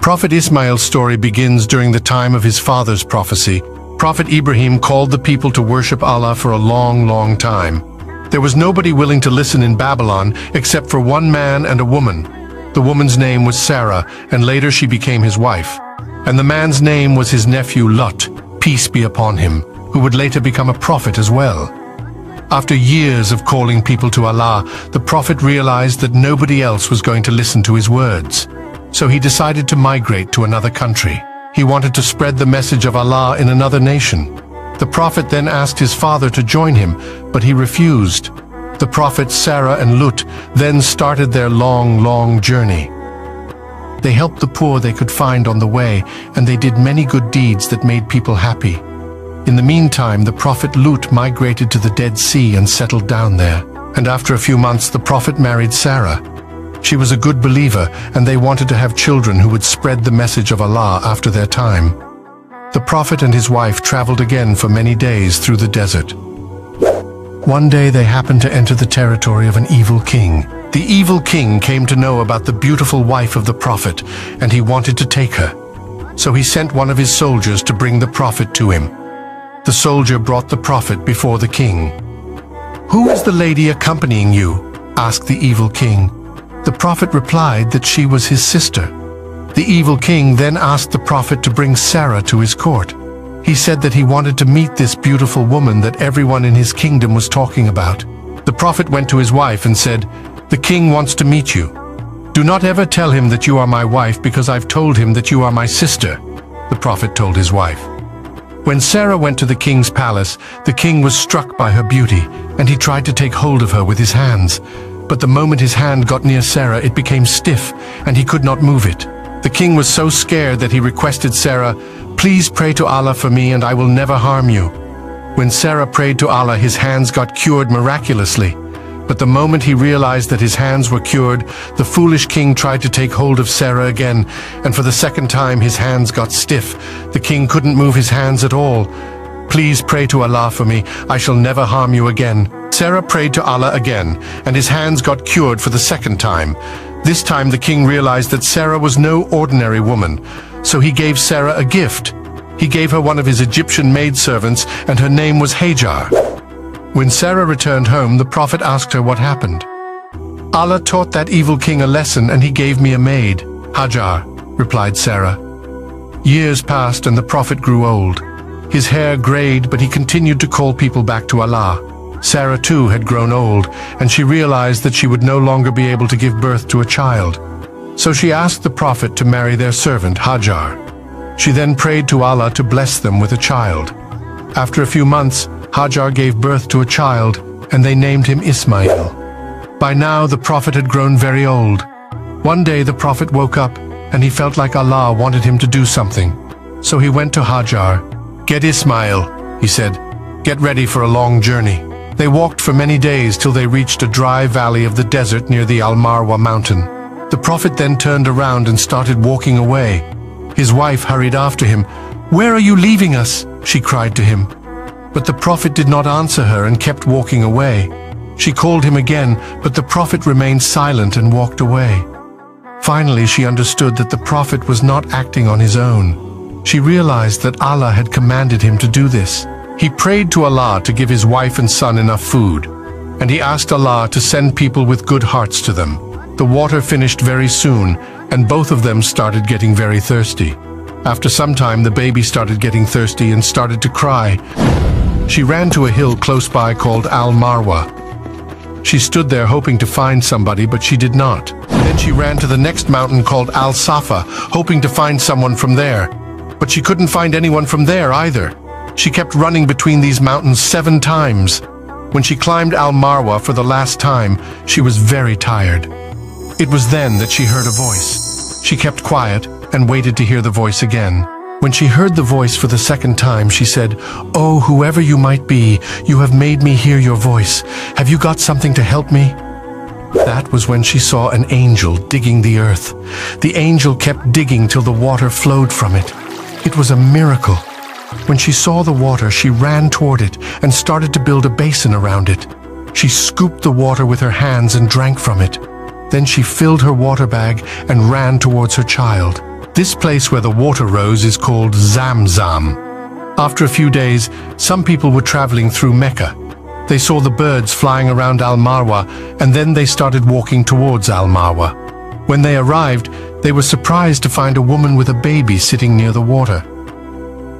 Prophet Ismail's story begins during the time of his father's prophecy. Prophet Ibrahim called the people to worship Allah for a long, long time. There was nobody willing to listen in Babylon except for one man and a woman. The woman's name was Sarah, and later she became his wife. And the man's name was his nephew Lot, peace be upon him, who would later become a prophet as well. After years of calling people to Allah, the prophet realized that nobody else was going to listen to his words. So he decided to migrate to another country. He wanted to spread the message of Allah in another nation. The prophet then asked his father to join him, but he refused. The prophets Sarah and Lut then started their long, long journey. They helped the poor they could find on the way, and they did many good deeds that made people happy. In the meantime, the prophet Lut migrated to the Dead Sea and settled down there. And after a few months, the prophet married Sarah. She was a good believer, and they wanted to have children who would spread the message of Allah after their time. The prophet and his wife traveled again for many days through the desert. One day they happened to enter the territory of an evil king. The evil king came to know about the beautiful wife of the prophet, and he wanted to take her. So he sent one of his soldiers to bring the prophet to him. The soldier brought the prophet before the king. "Who is the lady accompanying you?" asked the evil king. The prophet replied that she was his sister. The evil king then asked the prophet to bring Sarah to his court. He said that he wanted to meet this beautiful woman that everyone in his kingdom was talking about. The prophet went to his wife and said, "The king wants to meet you. Do not ever tell him that you are my wife, because I've told him that you are my sister," the prophet told his wife. When Sarah went to the king's palace, the king was struck by her beauty, and he tried to take hold of her with his hands. But the moment his hand got near Sarah, it became stiff, and he could not move it. The king was so scared that he requested Sarah, "Please pray to Allah for me, and I will never harm you." When Sarah prayed to Allah, his hands got cured miraculously. But the moment he realized that his hands were cured, the foolish king tried to take hold of Sarah again, and for the second time his hands got stiff. The king couldn't move his hands at all. "Please pray to Allah for me, I shall never harm you again." Sarah prayed to Allah again, and his hands got cured for the second time. This time the king realized that Sarah was no ordinary woman, so he gave Sarah a gift. He gave her one of his Egyptian maidservants, and her name was Hajar. When Sarah returned home, the prophet asked her what happened. "Allah taught that evil king a lesson, and he gave me a maid, Hajar," replied Sarah. Years passed, and the prophet grew old. His hair grayed, but he continued to call people back to Allah. Sarah too had grown old, and she realized that she would no longer be able to give birth to a child. So she asked the prophet to marry their servant, Hajar. She then prayed to Allah to bless them with a child. After a few months, Hajar gave birth to a child, and they named him Ismail. By now, the prophet had grown very old. One day, the prophet woke up, and he felt like Allah wanted him to do something. So he went to Hajar. "Get Ismail," he said. "Get ready for a long journey." They walked for many days till they reached a dry valley of the desert near the Al-Marwa mountain. The prophet then turned around and started walking away. His wife hurried after him. "Where are you leaving us?" she cried to him. But the prophet did not answer her and kept walking away. She called him again, but the prophet remained silent and walked away. Finally, she understood that the prophet was not acting on his own. She realized that Allah had commanded him to do this. He prayed to Allah to give his wife and son enough food, and he asked Allah to send people with good hearts to them. The water finished very soon, and both of them started getting very thirsty. After some time, the baby started getting thirsty and started to cry. She ran to a hill close by called Al-Marwa. She stood there hoping to find somebody, but she did not. Then she ran to the next mountain called Al-Safa, hoping to find someone from there. But she couldn't find anyone from there either. She kept running between these mountains 7 times. When she climbed Al-Marwa for the last time, she was very tired. It was then that she heard a voice. She kept quiet and waited to hear the voice again. When she heard the voice for the second time, she said, "Oh, whoever you might be, you have made me hear your voice. Have you got something to help me?" That was when she saw an angel digging the earth. The angel kept digging till the water flowed from it. It was a miracle. When she saw the water, she ran toward it and started to build a basin around it. She scooped the water with her hands and drank from it. Then she filled her water bag and ran towards her child. This place where the water rose is called Zamzam. After a few days, some people were traveling through Mecca. They saw the birds flying around Al-Marwa, and then they started walking towards Al-Marwa. When they arrived, they were surprised to find a woman with a baby sitting near the water.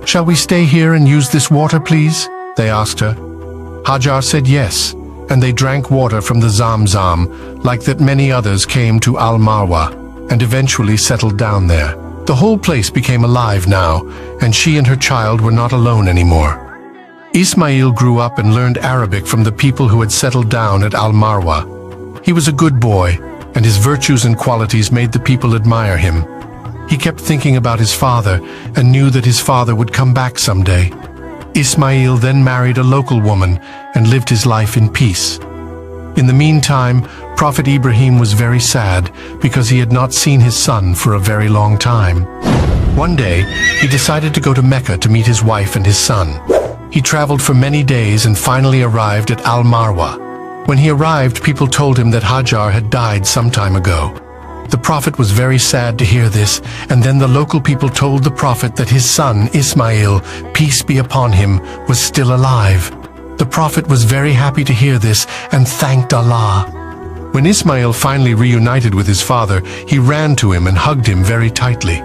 "Shall we stay here and use this water, please?" they asked her. Hajar said yes, and they drank water from the Zamzam, like that many others came to Al-Marwa, and eventually settled down there. The whole place became alive now, and she and her child were not alone anymore. Ismail grew up and learned Arabic from the people who had settled down at Al-Marwa. He was a good boy, and his virtues and qualities made the people admire him. He kept thinking about his father and knew that his father would come back someday. Ismail then married a local woman and lived his life in peace. In the meantime, Prophet Ibrahim was very sad because he had not seen his son for a very long time. One day, he decided to go to Mecca to meet his wife and his son. He traveled for many days and finally arrived at Al-Marwa. When he arrived, people told him that Hajar had died some time ago. The Prophet was very sad to hear this, and then the local people told the Prophet that his son, Ismail, peace be upon him, was still alive. The Prophet was very happy to hear this and thanked Allah. When Ismail finally reunited with his father, he ran to him and hugged him very tightly.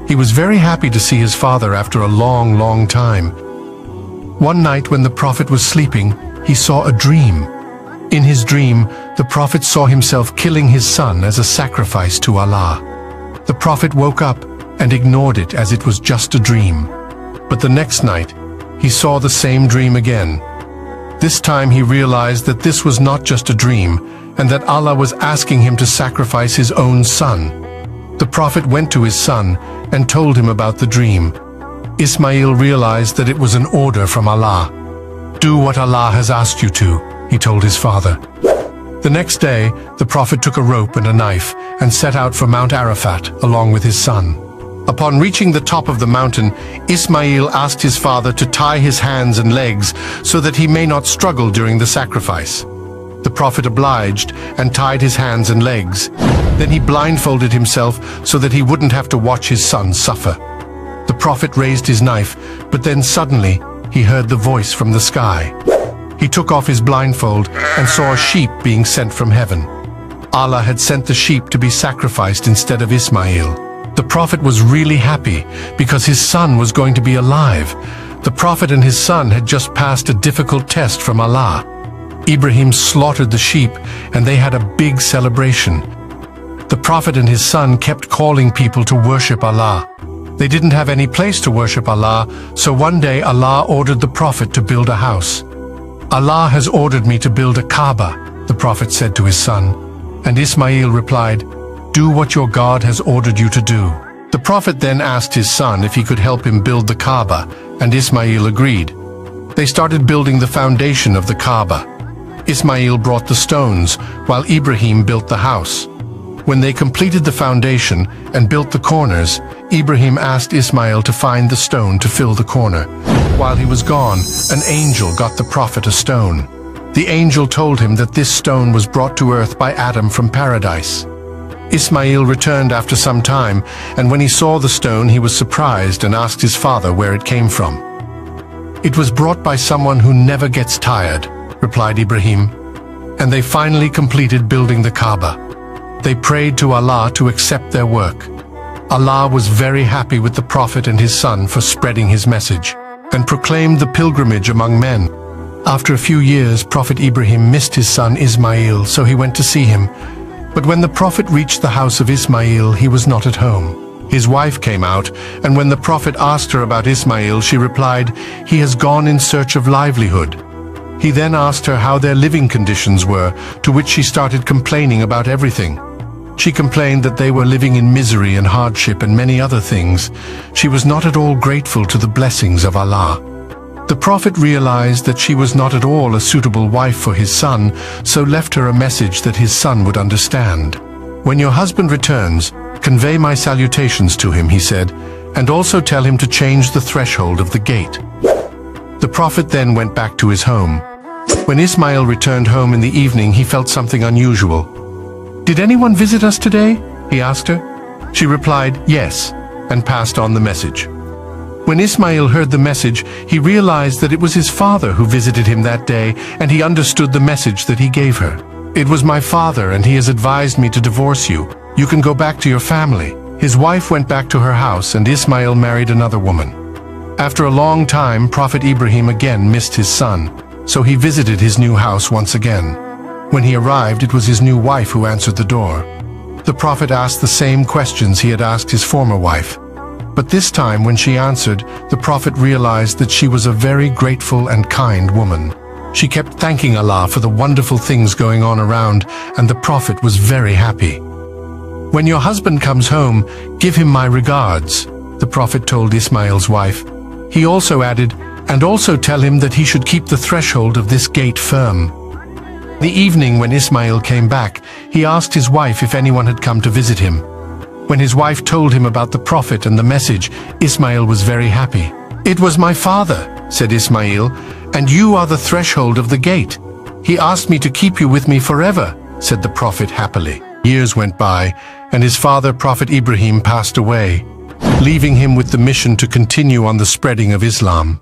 He was very happy to see his father after a long, long time. One night when the Prophet was sleeping, he saw a dream. In his dream, the Prophet saw himself killing his son as a sacrifice to Allah. The Prophet woke up and ignored it as it was just a dream. But the next night, he saw the same dream again. This time he realized that this was not just a dream, and that Allah was asking him to sacrifice his own son. The Prophet went to his son and told him about the dream. Ismail realized that it was an order from Allah. "Do what Allah has asked you to," he told his father. The next day, the Prophet took a rope and a knife and set out for Mount Arafat along with his son. Upon reaching the top of the mountain, Ismail asked his father to tie his hands and legs so that he may not struggle during the sacrifice. The Prophet obliged and tied his hands and legs. Then he blindfolded himself so that he wouldn't have to watch his son suffer. The Prophet raised his knife, but then suddenly he heard the voice from the sky. He took off his blindfold and saw a sheep being sent from heaven. Allah had sent the sheep to be sacrificed instead of Ismail. The Prophet was really happy because his son was going to be alive. The Prophet and his son had just passed a difficult test from Allah. Ibrahim slaughtered the sheep and they had a big celebration. The Prophet and his son kept calling people to worship Allah. They didn't have any place to worship Allah, so one day Allah ordered the Prophet to build a house. "Allah has ordered me to build a Kaaba," the Prophet said to his son. And Ismail replied, "Do what your God has ordered you to do." The Prophet then asked his son if he could help him build the Kaaba, and Ismail agreed. They started building the foundation of the Kaaba. Ismail brought the stones, while Ibrahim built the house. When they completed the foundation and built the corners, Ibrahim asked Ismail to find the stone to fill the corner. While he was gone, an angel got the Prophet a stone. The angel told him that this stone was brought to earth by Adam from paradise. Ismail returned after some time, and when he saw the stone, he was surprised and asked his father where it came from. "It was brought by someone who never gets tired," replied Ibrahim. And they finally completed building the Kaaba. They prayed to Allah to accept their work. Allah was very happy with the Prophet and his son for spreading his message, and proclaimed the pilgrimage among men. After a few years, Prophet Ibrahim missed his son Ismail, so he went to see him. But when the Prophet reached the house of Ismail, he was not at home. His wife came out, and when the Prophet asked her about Ismail, she replied, "He has gone in search of livelihood." He then asked her how their living conditions were, to which she started complaining about everything. She complained that they were living in misery and hardship and many other things. She was not at all grateful to the blessings of Allah. The Prophet realized that she was not at all a suitable wife for his son, so left her a message that his son would understand. "When your husband returns, convey my salutations to him," he said, "and also tell him to change the threshold of the gate." The Prophet then went back to his home. When Ismail returned home in the evening, he felt something unusual. "Did anyone visit us today?" he asked her. She replied, "Yes," and passed on the message. When Ismail heard the message, he realized that it was his father who visited him that day, and he understood the message that he gave her. "It was my father, and he has advised me to divorce you. You can go back to your family." His wife went back to her house, and Ismail married another woman. After a long time, Prophet Ibrahim again missed his son, so he visited his new house once again. When he arrived, it was his new wife who answered the door. The prophet asked the same questions he had asked his former wife. But this time, when she answered, the prophet realized that she was a very grateful and kind woman. She kept thanking Allah for the wonderful things going on around, and the prophet was very happy. "When your husband comes home, give him my regards," the prophet told Ismail's wife. He also added, "And also tell him that he should keep the threshold of this gate firm." The evening when Ismail came back, he asked his wife if anyone had come to visit him. When his wife told him about the prophet and the message, Ismail was very happy. "It was my father," said Ismail, "and you are the threshold of the gate. He asked me to keep you with me forever," said the prophet happily. Years went by, and his father, Prophet Ibrahim, passed away, leaving him with the mission to continue on the spreading of Islam.